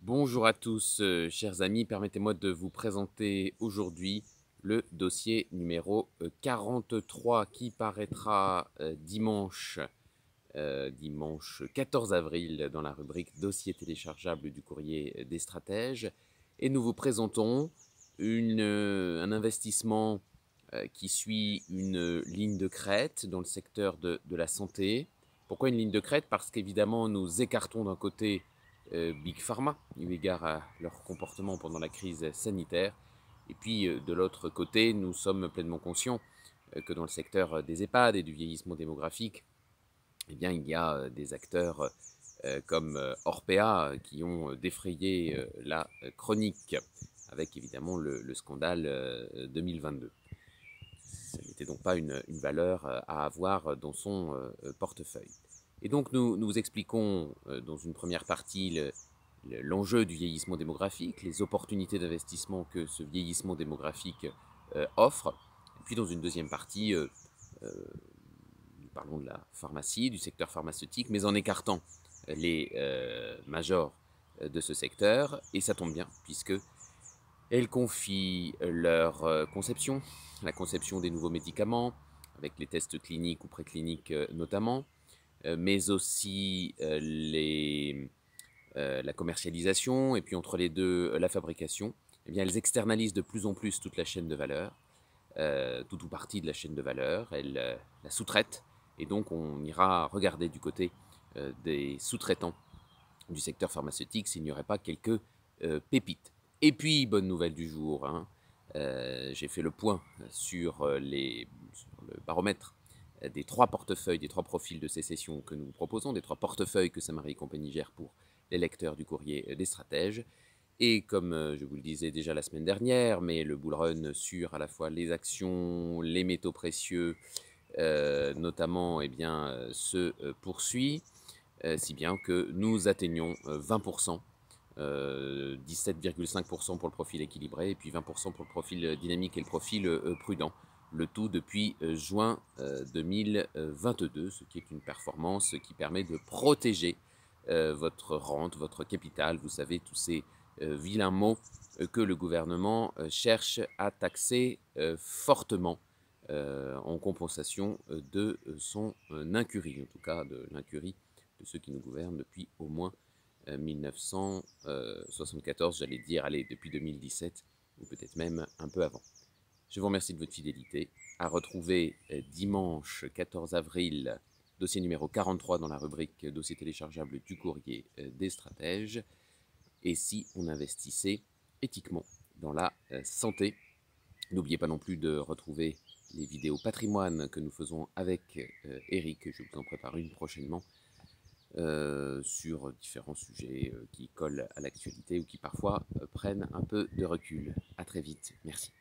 Bonjour à tous, chers amis, permettez-moi de vous présenter aujourd'hui le dossier numéro 43 qui paraîtra dimanche 14 avril dans la rubrique dossier téléchargeable du courrier des stratèges. Et nous vous présentons un investissement qui suit une ligne de crête dans le secteur de la santé. Pourquoi une ligne de crête? Parce qu'évidemment, nous écartons d'un côté Big Pharma, eu égard à leur comportement pendant la crise sanitaire. Et puis, de l'autre côté, nous sommes pleinement conscients que dans le secteur des EHPAD et du vieillissement démographique, eh bien, il y a des acteurs comme Orpea qui ont défrayé la chronique avec évidemment le scandale 2022. Ça n'était donc pas une valeur à avoir dans son portefeuille. Et donc nous vous expliquons dans une première partie l'enjeu du vieillissement démographique, les opportunités d'investissement que ce vieillissement démographique offre. Et puis dans une deuxième partie, nous parlons de la pharmacie, du secteur pharmaceutique, mais en écartant les majors de ce secteur. Et ça tombe bien, puisque elles confient leur conception, la conception des nouveaux médicaments, avec les tests cliniques ou précliniques notamment, mais aussi la commercialisation, et puis entre les deux, la fabrication. Eh bien, elles externalisent de plus en plus toute la chaîne de valeur, tout ou partie de la chaîne de valeur, elles la sous-traitent, et donc on ira regarder du côté des sous-traitants du secteur pharmaceutique s'il n'y aurait pas quelques pépites. Et puis, bonne nouvelle du jour, hein, j'ai fait le point sur le baromètre des trois portefeuilles, des trois profils de sécession que nous vous proposons, des trois portefeuilles que Samarie et compagnie gère pour les lecteurs du courrier des stratèges. Et comme je vous le disais déjà la semaine dernière, mais le bull run sur à la fois les actions, les métaux précieux, notamment, eh bien, se poursuit, si bien que nous atteignons 20%, 17,5% pour le profil équilibré et puis 20% pour le profil dynamique et le profil prudent. Le tout depuis juin 2022, ce qui est une performance qui permet de protéger votre rente, votre capital. Vous savez, tous ces vilains mots que le gouvernement cherche à taxer fortement en compensation de son incurie, en tout cas de l'incurie de ceux qui nous gouvernent depuis au moins 1974, j'allais dire, allez, depuis 2017, ou peut-être même un peu avant. Je vous remercie de votre fidélité. À retrouver dimanche 14 avril, dossier numéro 43 dans la rubrique dossier téléchargeable du courrier des stratèges. Et si on investissait éthiquement dans la santé? N'oubliez pas non plus de retrouver les vidéos patrimoine que nous faisons avec Eric. Je vous en prépare une prochainement sur différents sujets qui collent à l'actualité ou qui parfois prennent un peu de recul. À très vite. Merci.